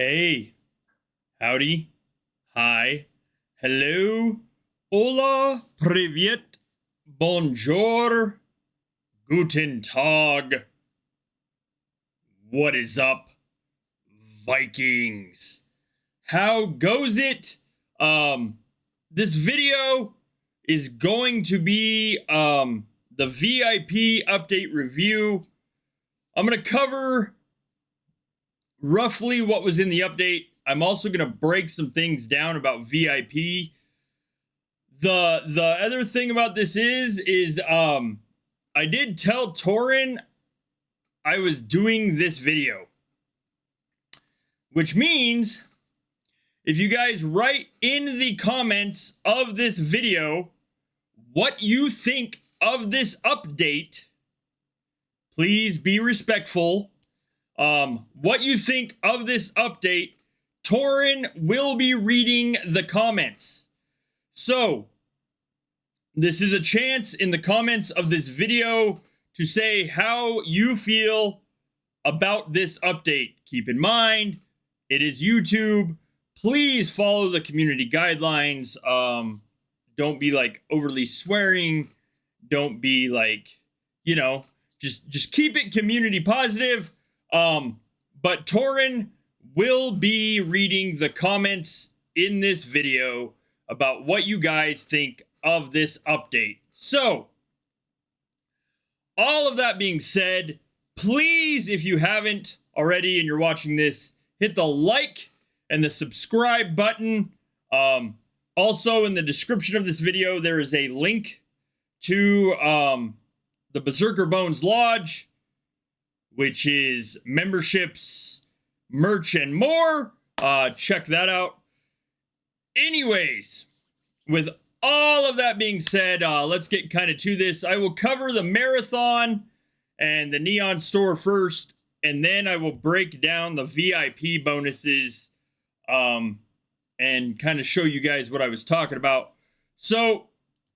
Hey, howdy, hi, hello, hola, privet, bonjour, guten Tag. What is up, Vikings? How goes it? This video is going to be the VIP update review. I'm going to cover roughly what was in the update. I'm also going to break some things down about VIP. The other thing about this is I did tell Torin I was doing this video, which means if you guys write in the comments of this video what you think of this update, please be respectful. What you think of this update, Torin will be reading the comments. So, this is a chance in the comments of this video to say how you feel about this update. Keep in mind, it is YouTube. Please follow the community guidelines. Don't be like overly swearing. Don't be like, just keep it community positive. But Torin will be reading the comments in this video about what you guys think of this update. So, all of that being said, please, if you haven't already and you're watching this, hit the like and the subscribe button. Also, in the description of this video, there is a link to the Berserkr Bones Lodge, which is memberships, merch, and more. Check that out. Anyways, with all of that being said, let's get kind of to this. I will cover the marathon and the Neon store first, and then I will break down the VIP bonuses and kind of show you guys what I was talking about. So,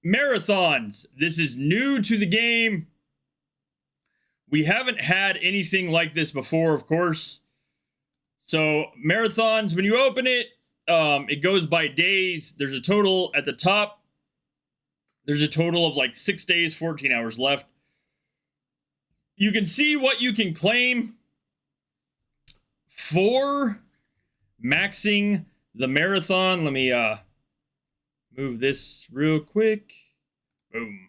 marathons. This is new to the game. We haven't had anything like this before, of course. So, marathons, when you open it, it goes by days. There's a total at the top. There's a total of like 6 days, 14 hours left. You can see what you can claim for maxing the marathon. Let me move this real quick. Boom.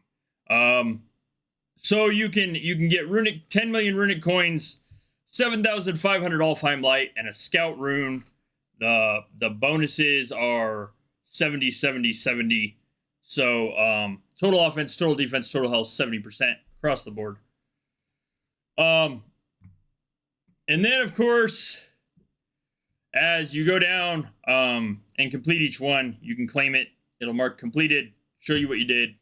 So you can get runic 10 million runic coins, 7,500 Alfheim light, and a scout rune. The bonuses are 70, 70, 70. So total offense, total defense, total health 70% across the board. And then of course, as you go down and complete each one, you can claim it. It'll mark completed, show you what you did,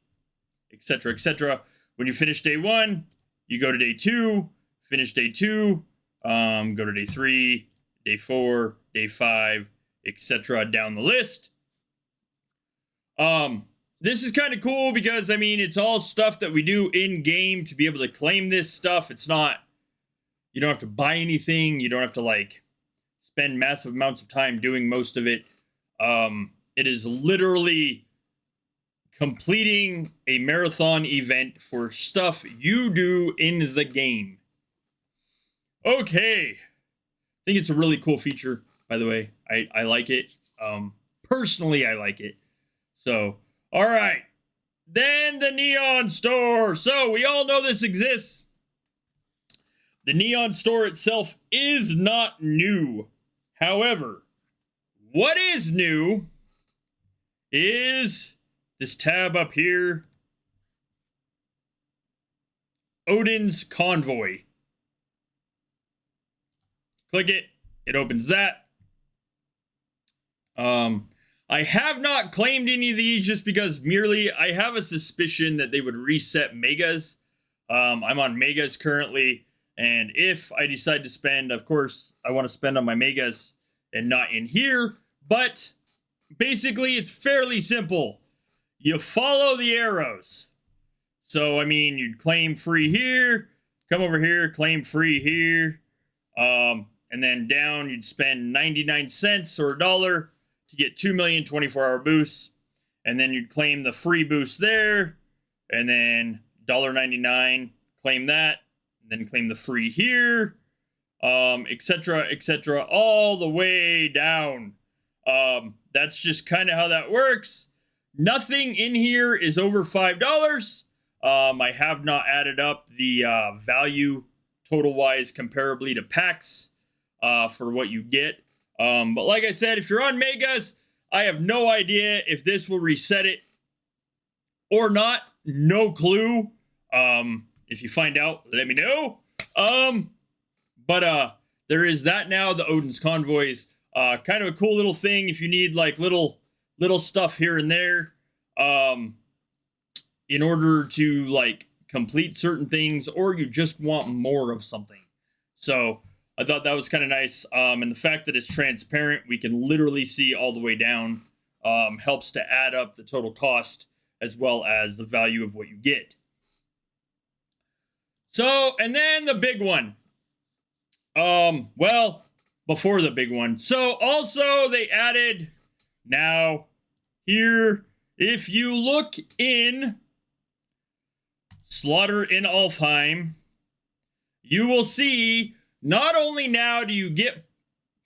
etc., etc. When you finish day 1, you go to day 2, finish day 2, go to day 3, day 4, day 5, etc. down the list. This is kind of cool because, I mean, it's all stuff that we do in-game to be able to claim this stuff. It's not, you don't have to buy anything. You don't have to, like, spend massive amounts of time doing most of it. It is literally completing a marathon event for stuff you do in the game. Okay. I think it's a really cool feature, by the way. I like it. Personally, I like it. So, all right. Then the Neon Store. So, we all know this exists. The Neon Store itself is not new. However, what is new is this tab up here, Odins Convoy. Click it. It opens that. I have not claimed any of these just because merely I have a suspicion that they would reset megas. I'm on megas currently, and if I decide to spend, of course, I want to spend on my megas and not in here. But basically, it's fairly simple. You follow the arrows. So, I mean, you'd claim free here, come over here, claim free here. and then down you'd spend 99 cents or $1 to get 2 million 24-hour boosts, and then you'd claim the free boost there, and then $1.99, claim that, and then claim the free here, etc., all the way down. That's just kind of how that works. Nothing in here is over $5. I have not added up the value total-wise comparably to packs for what you get. But like I said, if you're on Megas, I have no idea if this will reset it or not. No clue. If you find out, let me know. But there is that now, the Odins Convoys. Kind of a cool little thing if you need like little stuff here and there in order to like complete certain things, or you just want more of something. So I thought that was kind of nice. And the fact that it's transparent, we can literally see all the way down, helps to add up the total cost as well as the value of what you get. So, and then the big one. Well, before the big one. So also they added now here, if you look in Slaughter in Alfheim, you will see not only now do you get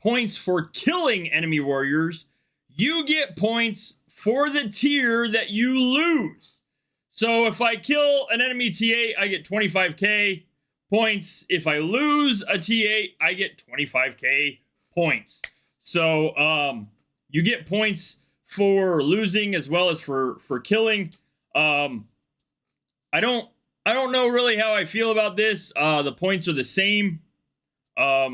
points for killing enemy warriors, you get points for the tier that you lose. So if I kill an enemy T8, I get 25k points. If I lose a T8, I get 25k points. So you get points for losing as well as for killing. I don't know really how I feel about this. The points are the same. I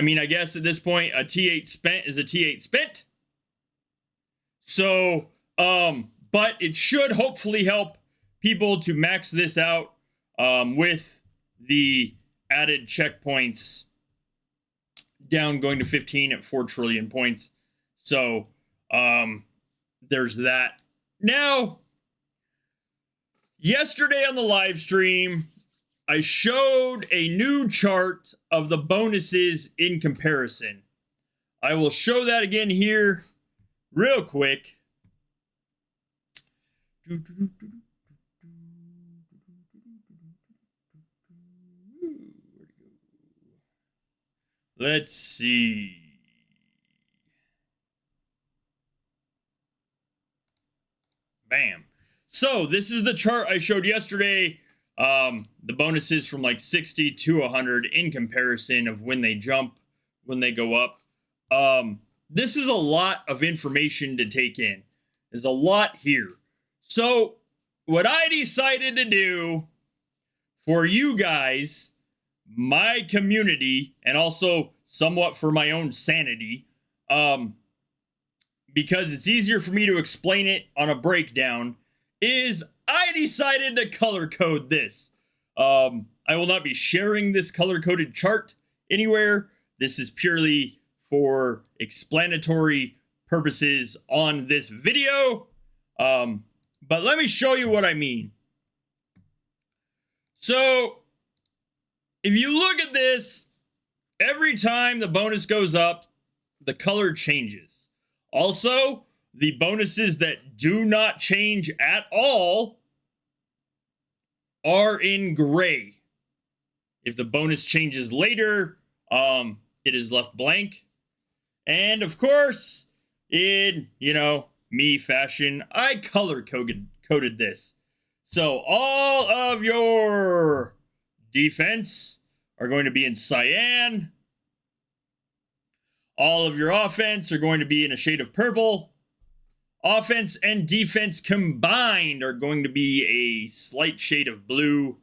mean, I guess at this point a T8 spent is a T8 spent. So but it should hopefully help people to max this out with the added checkpoints down, going to 15 at 4 trillion points. So there's that. Now, yesterday on the live stream, I showed a new chart of the bonuses in comparison. I will show that again here real quick. Let's see. Bam. So this is the chart I showed yesterday. The bonuses from like 60 to 100 in comparison of when they jump, when they go up. This is a lot of information to take in. There's a lot here. So what I decided to do for you guys, my community, and also somewhat for my own sanity, because it's easier for me to explain it on a breakdown, is I decided to color code this. I will not be sharing this color coded chart anywhere. This is purely for explanatory purposes on this video. But let me show you what I mean. So if you look at this, every time the bonus goes up, the color changes. Also, the bonuses that do not change at all are in gray. If the bonus changes later, it is left blank. And of course, in, me fashion, I color coded this. So all of your defense are going to be in cyan. All of your offense are going to be in a shade of purple. Offense and defense combined are going to be a slight shade of blue.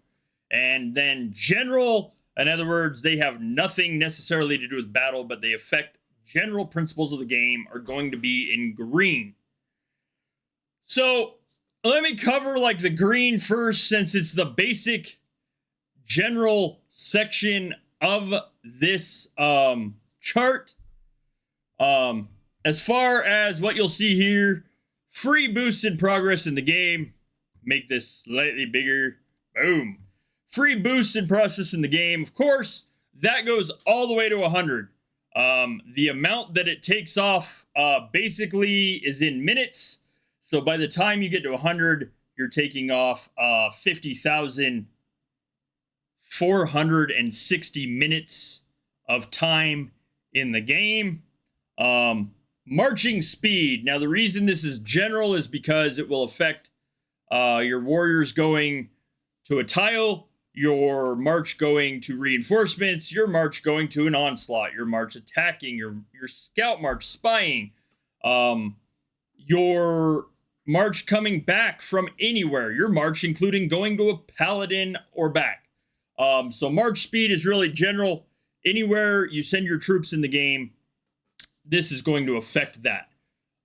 And then general, in other words, they have nothing necessarily to do with battle, but they affect general principles of the game, are going to be in green. So let me cover like the green first, since it's the basic general section of this chart. As far as what you'll see here, free boosts in progress in the game. Make this slightly bigger. Boom. Free boosts in process in the game. Of course, that goes all the way to 100. The amount that it takes off basically is in minutes. So by the time you get to 100, you're taking off 50,460 minutes of time in the game. Marching speed. Now, the reason this is general is because it will affect your warriors going to a tile, your march going to reinforcements, your march going to an onslaught, your march attacking, your scout march spying, your march coming back from anywhere, your march including going to a paladin or back. So march speed is really general. Anywhere you send your troops in the game, this is going to affect that.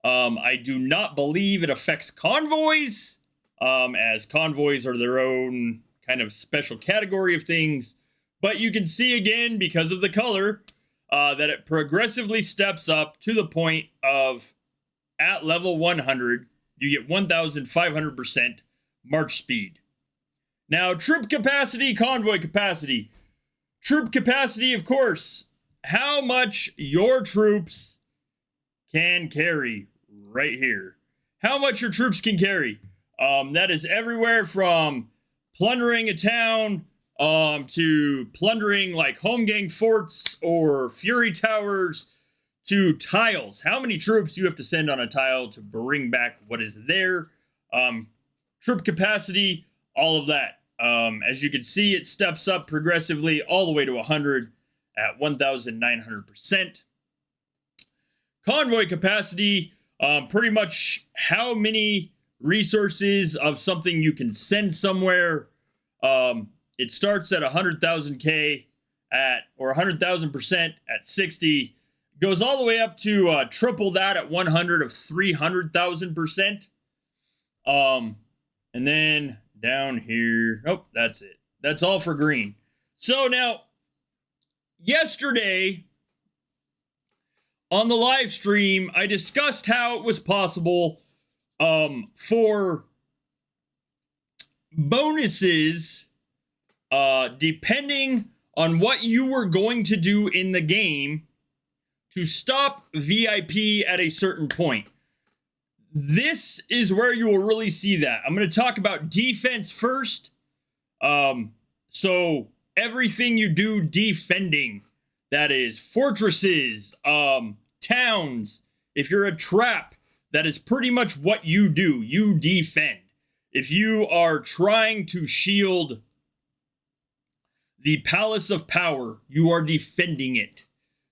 I do not believe it affects convoys, as convoys are their own kind of special category of things. But you can see again, because of the color, that it progressively steps up to the point of at level 100, you get 1,500% march speed. Now, troop capacity, convoy capacity. Troop capacity, of course, how much your troops can carry right here. How much your troops can carry. That is everywhere from plundering a town to plundering like home gang forts or fury towers to tiles. How many troops you have to send on a tile to bring back what is there. Troop capacity, all of that. As you can see, it steps up progressively all the way to 100 at 1,900%. Convoy capacity, pretty much how many resources of something you can send somewhere. It starts at 100,000K or 100,000% at 60, goes all the way up to triple that at 100 of 300,000%. And then down here, oh, that's it. That's all for green. So now, yesterday on the live stream, I discussed how it was possible for bonuses, depending on what you were going to do in the game, to stop VIP at a certain point. This is where you will really see that. I'm going to talk about defense first. So everything you do defending, that is fortresses, towns. If you're a trap, that is pretty much what you do. You defend. If you are trying to shield the Palace of Power, you are defending it.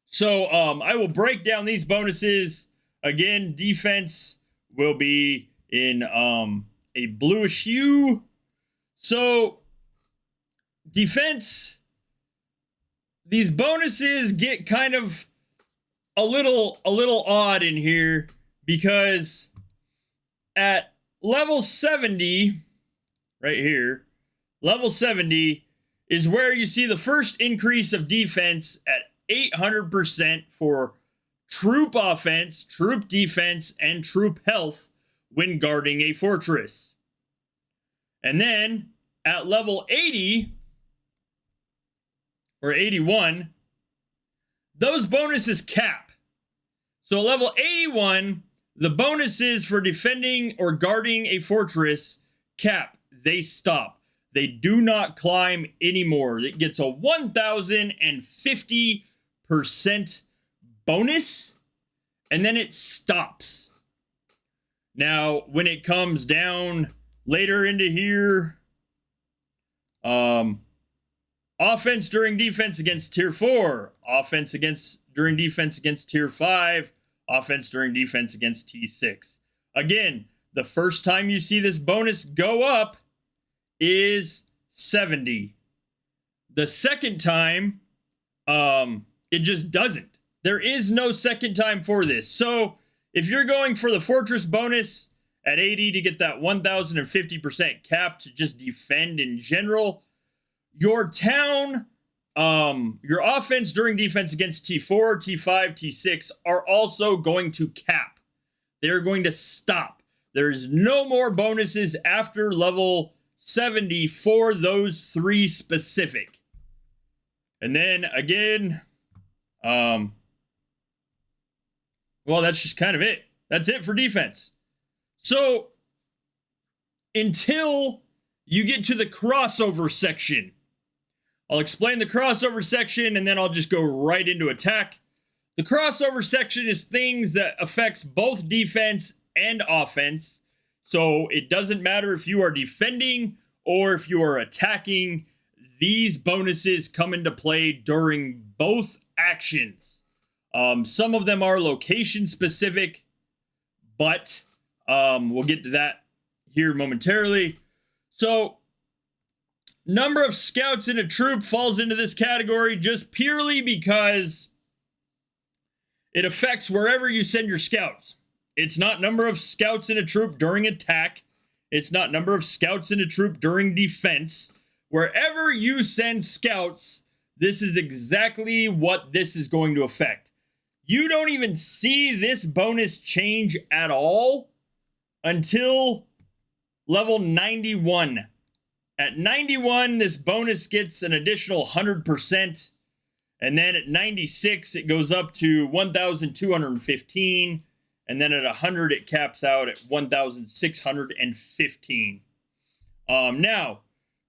So I will break down these bonuses. Again, defense will be in a bluish hue. So defense, these bonuses get kind of a little odd in here, because at level 70, right here, level 70 is where you see the first increase of defense at 800% for troop offense, troop defense, and troop health when guarding a fortress. And then at level 80 or 81, those bonuses cap. So level 81, the bonuses for defending or guarding a fortress cap. They stop. They do not climb anymore. It gets a 1,050% bonus, and then it stops. Now, when it comes down later into here, offense during defense against tier 4, offense during defense against tier 5, offense during defense against T6. Again, the first time you see this bonus go up is 70. The second time, it just doesn't. There is no second time for this. So if you're going for the fortress bonus at 80 to get that 1,050% cap to just defend in general, your town, your offense during defense against T4, T5, T6 are also going to cap. They're going to stop. There's no more bonuses after level 70 for those three specific. And then again, well, that's just kind of it. That's it for defense. So until you get to the crossover section, I'll explain the crossover section and then I'll just go right into attack. The crossover section is things that affects both defense and offense. So it doesn't matter if you are defending or if you are attacking. These bonuses come into play during both actions. Some of them are location specific, but we'll get to that here momentarily. So number of scouts in a troop falls into this category just purely because it affects wherever you send your scouts. It's not number of scouts in a troop during attack. It's not number of scouts in a troop during defense. Wherever you send scouts, this is exactly what this is going to affect. You don't even see this bonus change at all until level 91. At 91, this bonus gets an additional 100%. And then at 96, it goes up to 1,215. And then at 100, it caps out at 1,615. Now,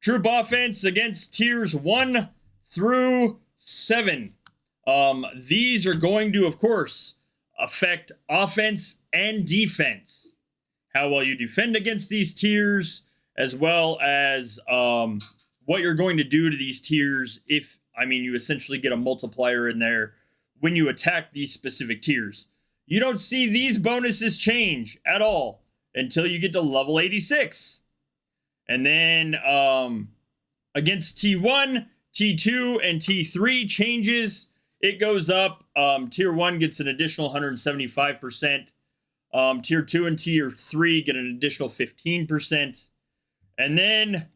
troop offense against tiers 1 through 7. These are going to, of course, affect offense and defense. How well you defend against these tiers, as well as what you're going to do to these tiers if, you essentially get a multiplier in there when you attack these specific tiers. You don't see these bonuses change at all until you get to level 86. And then against T1, T2, and T3 changes, it goes up. Tier 1 gets an additional 175%. Tier 2 and Tier 3 get an additional 15%. And then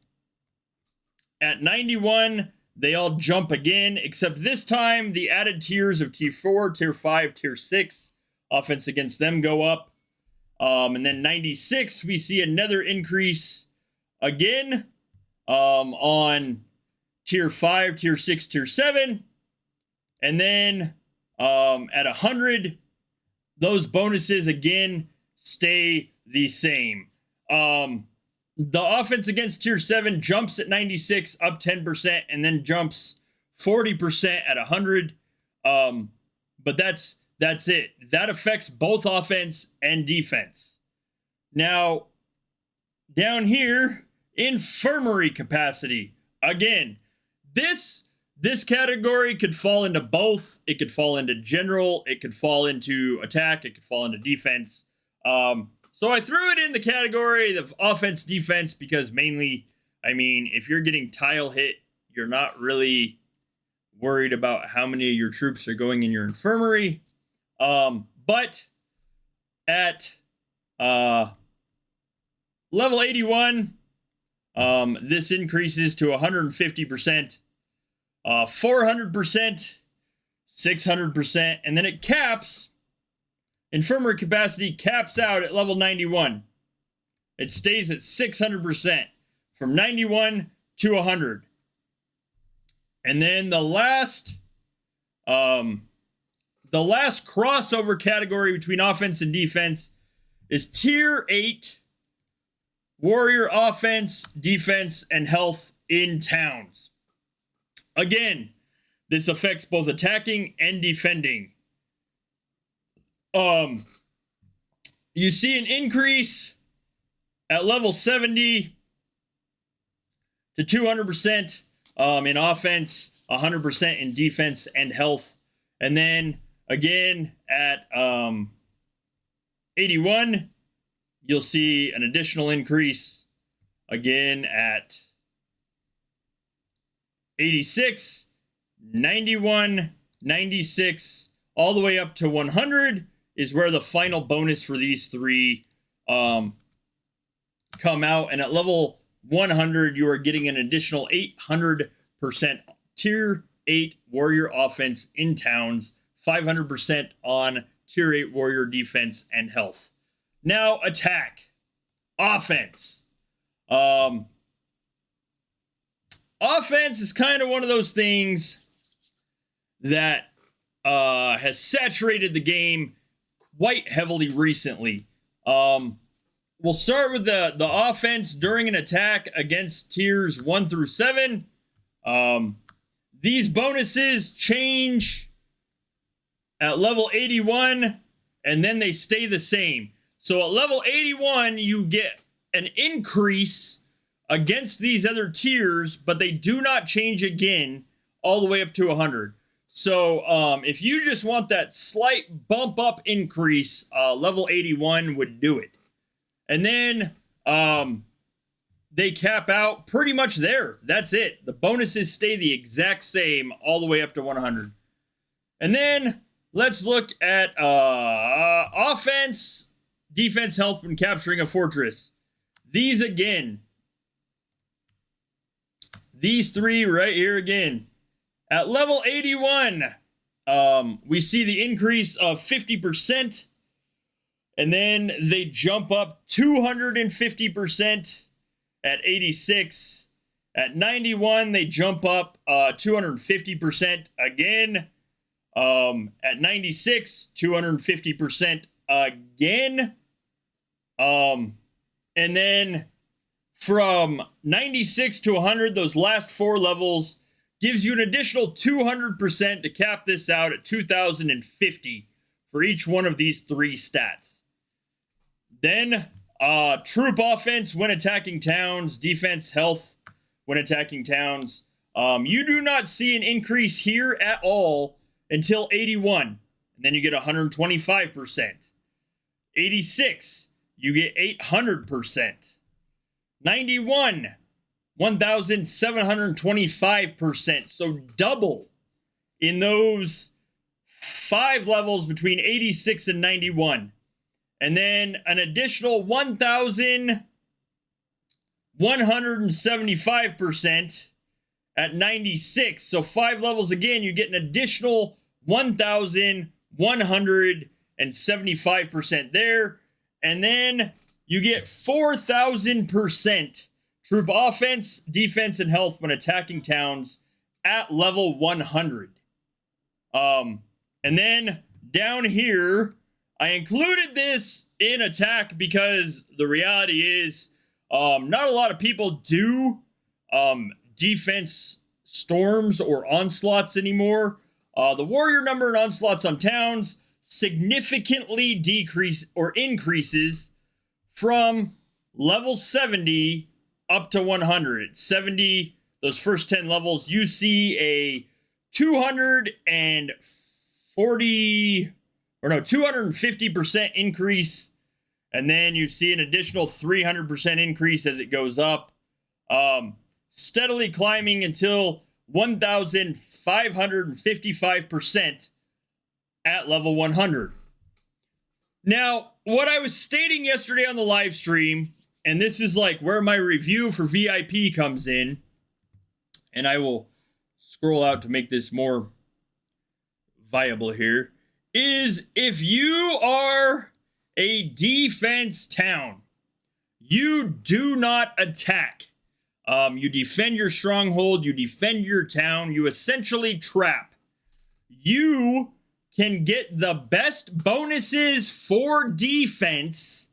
at 91, they all jump again, except this time the added tiers of Tier 4, Tier 5, Tier 6, offense against them go up. And then 96, we see another increase again on Tier 5, Tier 6, Tier 7. And then at 100, those bonuses again stay the same. The offense against Tier 7 jumps at 96 up 10% and then jumps 40% at 100. But that's it. That affects both offense and defense. Now, down here, infirmary capacity. Again, this category could fall into both. It could fall into general. It could fall into attack. It could fall into defense. So I threw it in the category of offense, defense, because mainly, if you're getting tile hit, you're not really worried about how many of your troops are going in your infirmary. But at level 81, this increases to 150%, 400%, 600%, and then it caps. Infirmary capacity caps out at level 91. It stays at 600% from 91 to 100. And then the last crossover category between offense and defense is Tier 8 warrior offense, defense, and health in towns. Again, this affects both attacking and defending. You see an increase at level 70 to 200% in offense, 100% in defense and health. And then again at 81, you'll see an additional increase again at 86, 91, 96, all the way up to 100 is where the final bonus for these three come out. And at level 100, you are getting an additional 800% Tier 8 warrior offense in towns, 500% on Tier 8 warrior defense and health. Now, attack. Offense. Offense is kind of one of those things that has saturated the game quite heavily recently. We'll start with the offense during an attack against tiers 1 through 7. These bonuses change at level 81, and then they stay the same. So at level 81, you get an increase against these other tiers, but they do not change again all the way up to 100. So if you just want that slight bump up increase, level 81 would do it. And then they cap out pretty much there. That's it. The bonuses stay the exact same all the way up to 100. And then let's look at offense, defense, health when capturing a fortress. These again. These three right here again. At level 81, we see the increase of 50%. And then they jump up 250% at 86. At 91, they jump up 250% again. At 96, 250% again. And then from 96 to 100, those last 4 levels gives you an additional 200% to cap this out at 2,050 for each one of these 3 stats. Then, troop offense when attacking towns, defense, health when attacking towns. You do not see an increase here at all until 81, and then you get 125%. 86, you get 800%. 91, 1,725%. So double in those 5 levels between 86 and 91. And then an additional 1,175% at 96. So 5 levels again, you get an additional 1,175% there. And then you get 4,000% troop offense, defense, and health when attacking towns at level 100. And then down here, I included this in attack because the reality is not a lot of people do defense storms or onslaughts anymore. The warrior number and onslaughts on towns significantly increases from level 70 up to 100. 70, those first 10 levels, you see a 250% increase, and then you see an additional 300% increase as it goes up, steadily climbing until 1,555% at level 100. Now, what I was stating yesterday on the live stream, and this is like where my review for VIP comes in, and I will scroll out to make this more viable here, is if you are a defense town, you do not attack. You defend your stronghold, you defend your town, you essentially trap. You can get the best bonuses for defense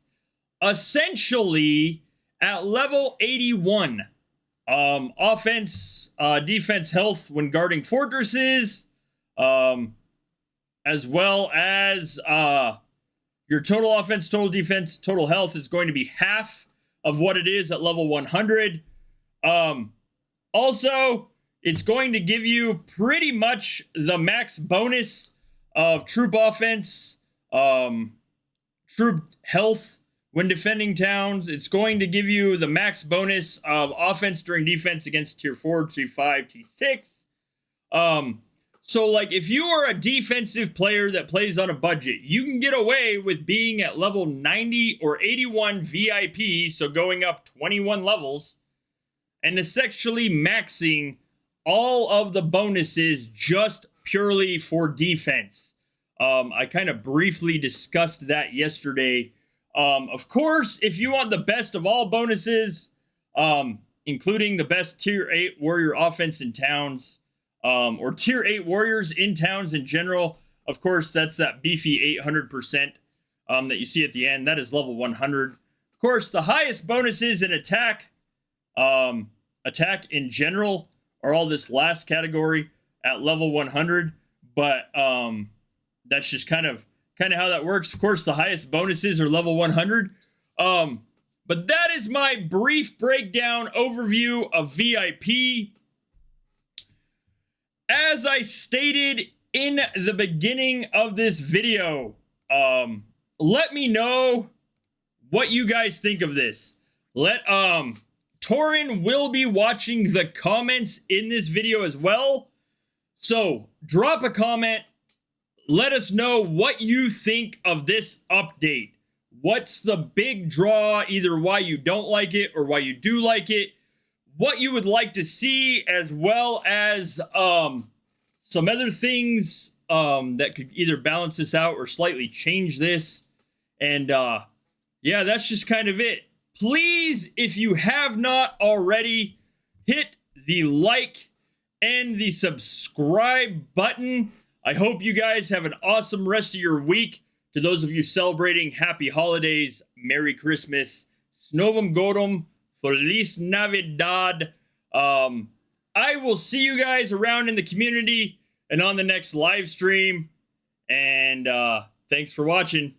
essentially at level 81. Offense, defense, health when guarding fortresses, as well as your total offense, total defense, total health is going to be half of what it is at level 100. Also, it's going to give you pretty much the max bonus of troop offense, troop health when defending towns. It's going to give you the max bonus of offense during defense against tier 4, tier 5, tier 6. So, like, if you are a defensive player that plays on a budget, you can get away with being at level 90 or 81 VIP, so going up 21 levels, and essentially maxing all of the bonuses just purely for defense. I kind of briefly discussed that yesterday. Of course, if you want the best of all bonuses, including the best tier 8 warrior offense in towns, or tier 8 warriors in towns in general. Of course, that's that beefy 800% that you see at the end. That is level 100. Of course, the highest bonuses in attack, attack in general, are all this last category at level 100. But that's just kind of how that works. Of course, the highest bonuses are level 100. But that is my brief breakdown overview of VIP. As I stated in the beginning of this video, let me know what you guys think of this. Torin will be watching the comments in this video as well. So drop a comment. Let us know what you think of this update. What's the big draw, either why you don't like it or why you do like it. What you would like to see, as well as some other things that could either balance this out or slightly change this. And yeah, that's just kind of it. Please, if you have not already, hit the like and the subscribe button. I hope you guys have an awesome rest of your week. To those of you celebrating, happy holidays, Merry Christmas, Snovem Godom, Feliz Navidad. I will see you guys around in the community and on the next live stream. And thanks for watching.